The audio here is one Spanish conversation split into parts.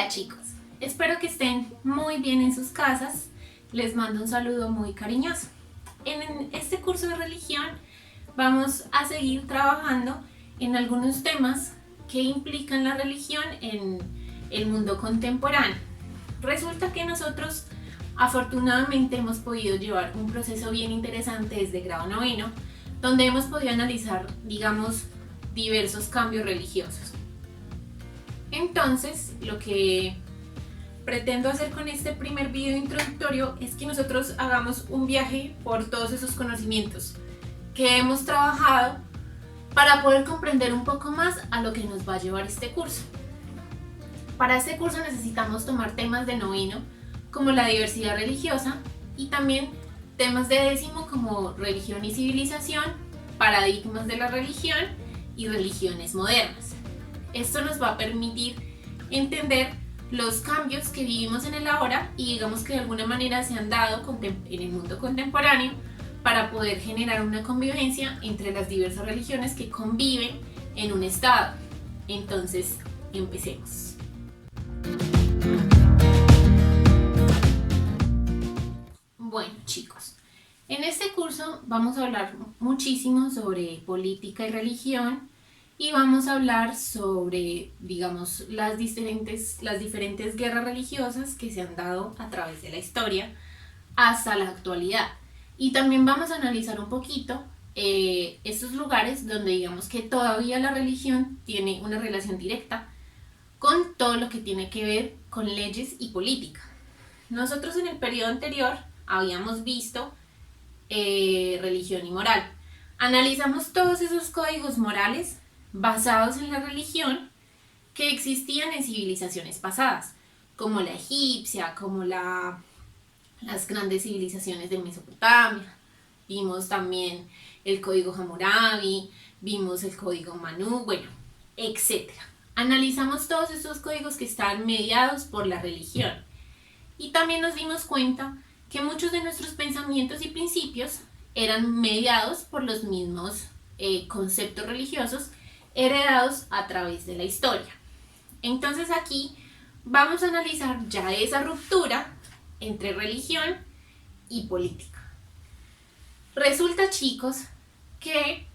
Hola chicos, espero que estén muy bien en sus casas. Les mando un saludo muy cariñoso. En este curso de religión vamos a seguir trabajando en algunos temas que implican la religión en el mundo contemporáneo. Resulta que nosotros afortunadamente hemos podido llevar un proceso bien interesante desde grado noveno, donde hemos podido analizar, digamos, diversos cambios religiosos. Entonces, lo que pretendo hacer con este primer video introductorio es que nosotros hagamos un viaje por todos esos conocimientos que hemos trabajado para poder comprender un poco más a lo que nos va a llevar este curso. Para este curso necesitamos tomar temas de noveno como la diversidad religiosa y también temas de décimo como religión y civilización, paradigmas de la religión y religiones modernas. Esto nos va a permitir entender los cambios que vivimos en el ahora y digamos que de alguna manera se han dado en el mundo contemporáneo para poder generar una convivencia entre las diversas religiones que conviven en un estado. Entonces, empecemos. Bueno chicos, en este curso vamos a hablar muchísimo sobre política y religión y vamos a hablar sobre, digamos, las diferentes guerras religiosas que se han dado a través de la historia hasta la actualidad. Y también vamos a analizar un poquito estos lugares donde digamos que todavía la religión tiene una relación directa con todo lo que tiene que ver con leyes y política. Nosotros en el periodo anterior habíamos visto religión y moral. Analizamos todos esos códigos morales basados en la religión que existían en civilizaciones pasadas, como la egipcia, como las grandes civilizaciones de Mesopotamia. Vimos también el código Hammurabi, vimos el código Manu, bueno, etc. Analizamos todos estos códigos que están mediados por la religión y también nos dimos cuenta que muchos de nuestros pensamientos y principios eran mediados por los mismos conceptos religiosos heredados a través de la historia. Entonces aquí vamos a analizar ya esa ruptura entre religión y política. Resulta, chicos, que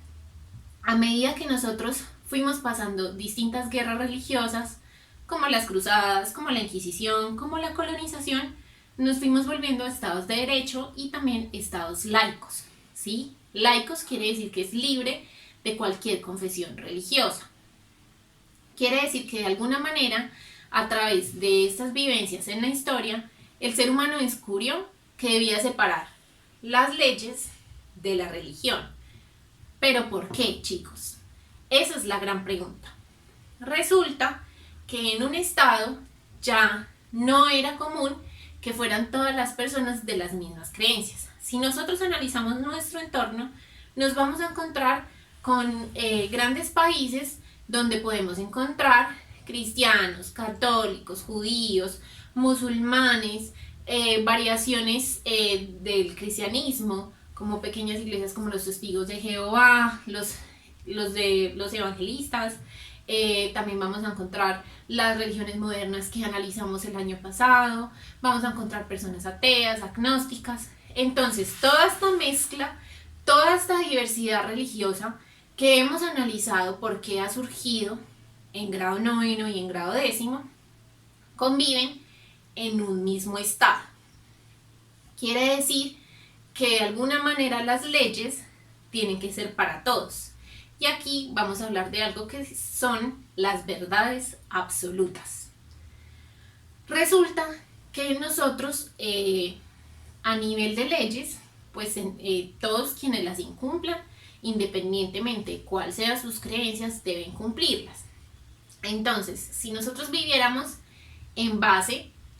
a medida que nosotros fuimos pasando distintas guerras religiosas, como las cruzadas, como la Inquisición, como la colonización, nos fuimos volviendo a estados de derecho y también estados laicos, ¿sí? Laicos quiere decir que es libre de cualquier confesión religiosa. Quiere decir que de alguna manera, a través de estas vivencias en la historia, el ser humano descubrió que debía separar las leyes de la religión. ¿Pero por qué, chicos? Esa es la gran pregunta. Resulta que en un estado ya no era común que fueran todas las personas de las mismas creencias. Si nosotros analizamos nuestro entorno, nos vamos a encontrar con grandes países donde podemos encontrar cristianos, católicos, judíos, musulmanes, variaciones del cristianismo, como pequeñas iglesias como los Testigos de Jehová, los evangelistas. También vamos a encontrar las religiones modernas que analizamos el año pasado, vamos a encontrar personas ateas, agnósticas. Entonces, toda esta mezcla, toda esta diversidad religiosa que hemos analizado por qué ha surgido en grado noveno y en grado décimo, conviven en un mismo estado. Quiere decir que de alguna manera las leyes tienen que ser para todos. Y aquí vamos a hablar de algo que son las verdades absolutas. Resulta que nosotros, a nivel de leyes, pues todos quienes las incumplan, independientemente de cuál sean sus creencias, deben cumplirlas. Entonces, si nosotros viviéramos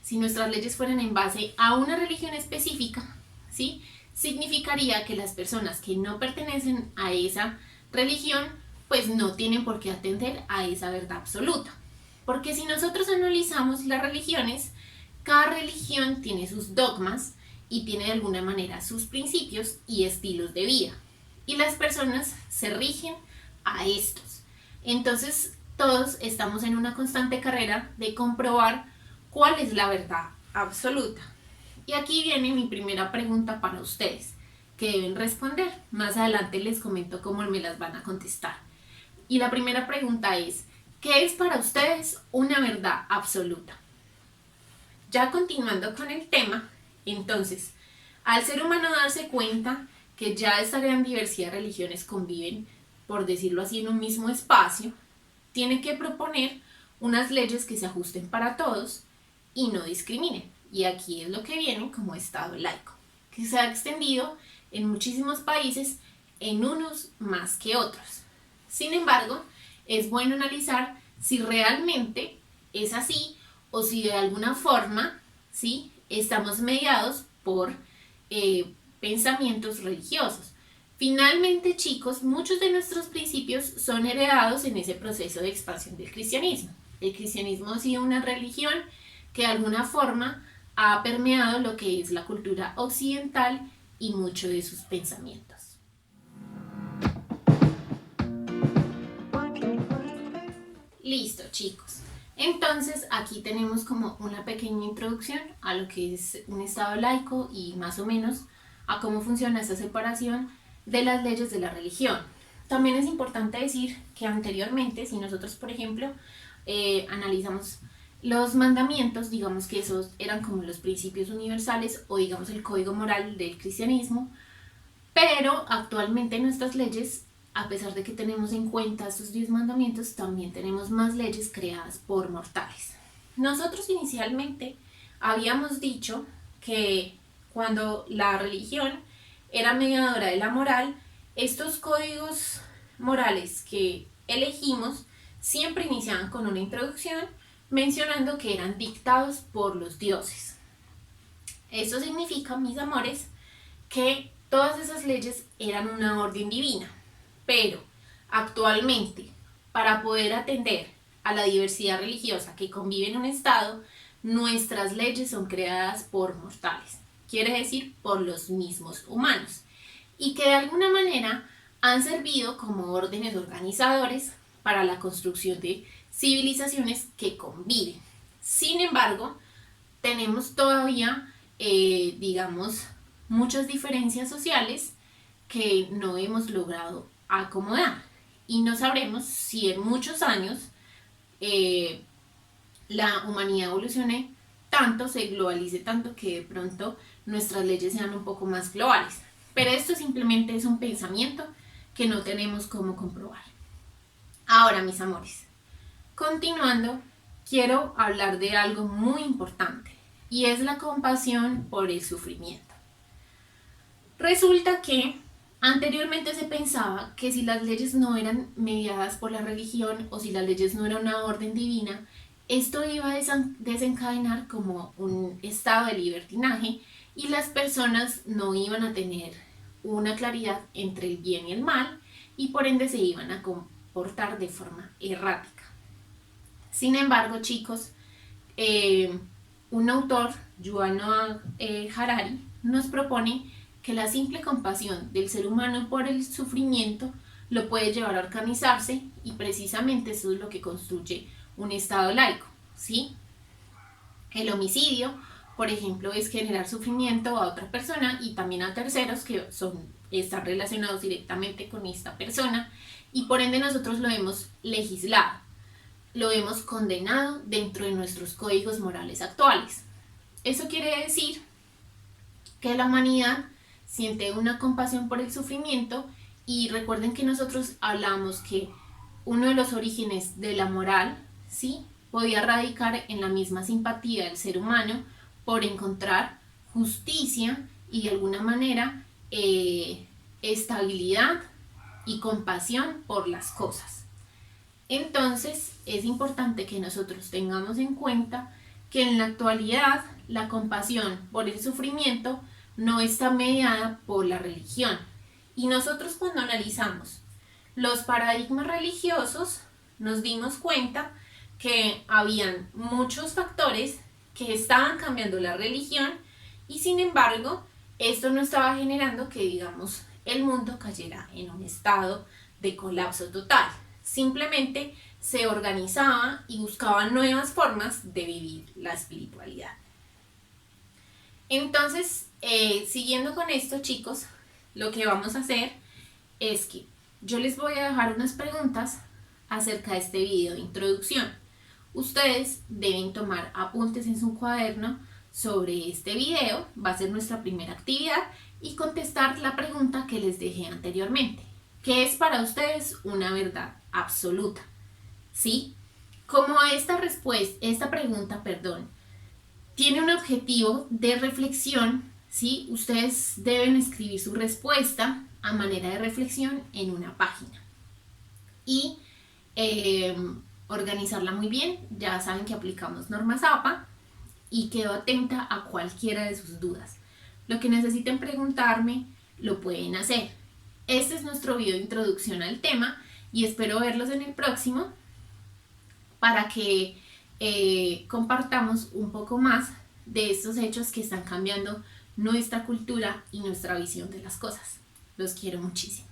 si nuestras leyes fueran en base a una religión específica, ¿sí?, significaría que las personas que no pertenecen a esa religión, pues no tienen por qué atender a esa verdad absoluta. Porque si nosotros analizamos las religiones, cada religión tiene sus dogmas y tiene de alguna manera sus principios y estilos de vida. Y las personas se rigen a estos. Entonces, todos estamos en una constante carrera de comprobar ¿cuál es la verdad absoluta? Y aquí viene mi primera pregunta para ustedes, que deben responder. Más adelante les comento cómo me las van a contestar. Y la primera pregunta es, ¿qué es para ustedes una verdad absoluta? Ya continuando con el tema, entonces, al ser humano darse cuenta que ya esta gran diversidad de religiones conviven, por decirlo así, en un mismo espacio, tiene que proponer unas leyes que se ajusten para todos y no discriminen. Y aquí es lo que viene como Estado laico, que se ha extendido en muchísimos países, en unos más que otros. Sin embargo, es bueno analizar si realmente es así o si de alguna forma, ¿sí?, estamos mediados por pensamientos religiosos. Finalmente, chicos, muchos de nuestros principios son heredados en ese proceso de expansión del cristianismo. El cristianismo ha sido una religión que de alguna forma ha permeado lo que es la cultura occidental y muchos de sus pensamientos. Listo, chicos. Entonces, aquí tenemos como una pequeña introducción a lo que es un Estado laico y más o menos a cómo funciona esta separación de las leyes de la religión. También es importante decir que anteriormente, si nosotros, por ejemplo, analizamos los mandamientos, digamos que esos eran como los principios universales o digamos el código moral del cristianismo, pero actualmente nuestras leyes, a pesar de que tenemos en cuenta estos 10 mandamientos, también tenemos más leyes creadas por mortales. Nosotros inicialmente habíamos dicho que cuando la religión era mediadora de la moral, estos códigos morales que elegimos siempre iniciaban con una introducción mencionando que eran dictados por los dioses. Eso significa, mis amores, que todas esas leyes eran una orden divina, pero actualmente, para poder atender a la diversidad religiosa que convive en un estado, nuestras leyes son creadas por mortales, quiere decir por los mismos humanos, y que de alguna manera han servido como órdenes organizadores para la construcción de civilizaciones que conviven. Sin embargo, tenemos todavía, digamos, muchas diferencias sociales que no hemos logrado acomodar. Y no sabremos si en muchos años la humanidad evolucione tanto, se globalice tanto, que de pronto nuestras leyes sean un poco más globales. Pero esto simplemente es un pensamiento que no tenemos cómo comprobar. Ahora, mis amores, continuando, quiero hablar de algo muy importante y es la compasión por el sufrimiento. Resulta que anteriormente se pensaba que si las leyes no eran mediadas por la religión o si las leyes no eran una orden divina, esto iba a desencadenar como un estado de libertinaje y las personas no iban a tener una claridad entre el bien y el mal y por ende se iban a comportar de forma errática. Sin embargo, chicos, un autor, Yuval Noah Harari, nos propone que la simple compasión del ser humano por el sufrimiento lo puede llevar a organizarse y precisamente eso es lo que construye un estado laico, ¿sí? El homicidio, por ejemplo, es generar sufrimiento a otra persona y también a terceros que están relacionados directamente con esta persona y por ende nosotros lo hemos legislado, lo hemos condenado dentro de nuestros códigos morales actuales. Eso quiere decir que la humanidad siente una compasión por el sufrimiento y recuerden que nosotros hablamos que uno de los orígenes de la moral, ¿sí?, podía radicar en la misma simpatía del ser humano por encontrar justicia y de alguna manera estabilidad y compasión por las cosas. Entonces es importante que nosotros tengamos en cuenta que en la actualidad la compasión por el sufrimiento no está mediada por la religión. Y nosotros cuando analizamos los paradigmas religiosos nos dimos cuenta que habían muchos factores que estaban cambiando la religión y sin embargo esto no estaba generando que, digamos, el mundo cayera en un estado de colapso total. Simplemente se organizaba y buscaba nuevas formas de vivir la espiritualidad. Entonces, siguiendo con esto, chicos, lo que vamos a hacer es que yo les voy a dejar unas preguntas acerca de este video de introducción. Ustedes deben tomar apuntes en su cuaderno sobre este video, va a ser nuestra primera actividad, y contestar la pregunta que les dejé anteriormente. ¿Qué es para ustedes una verdad absoluta? ¿Sí? Como esta pregunta, tiene un objetivo de reflexión, ¿sí? Ustedes deben escribir su respuesta a manera de reflexión en una página y organizarla muy bien. Ya saben que aplicamos normas APA y quedo atenta a cualquiera de sus dudas. Lo que necesiten preguntarme lo pueden hacer. Este es nuestro video de introducción al tema y espero verlos en el próximo para que compartamos un poco más de estos hechos que están cambiando nuestra cultura y nuestra visión de las cosas. Los quiero muchísimo.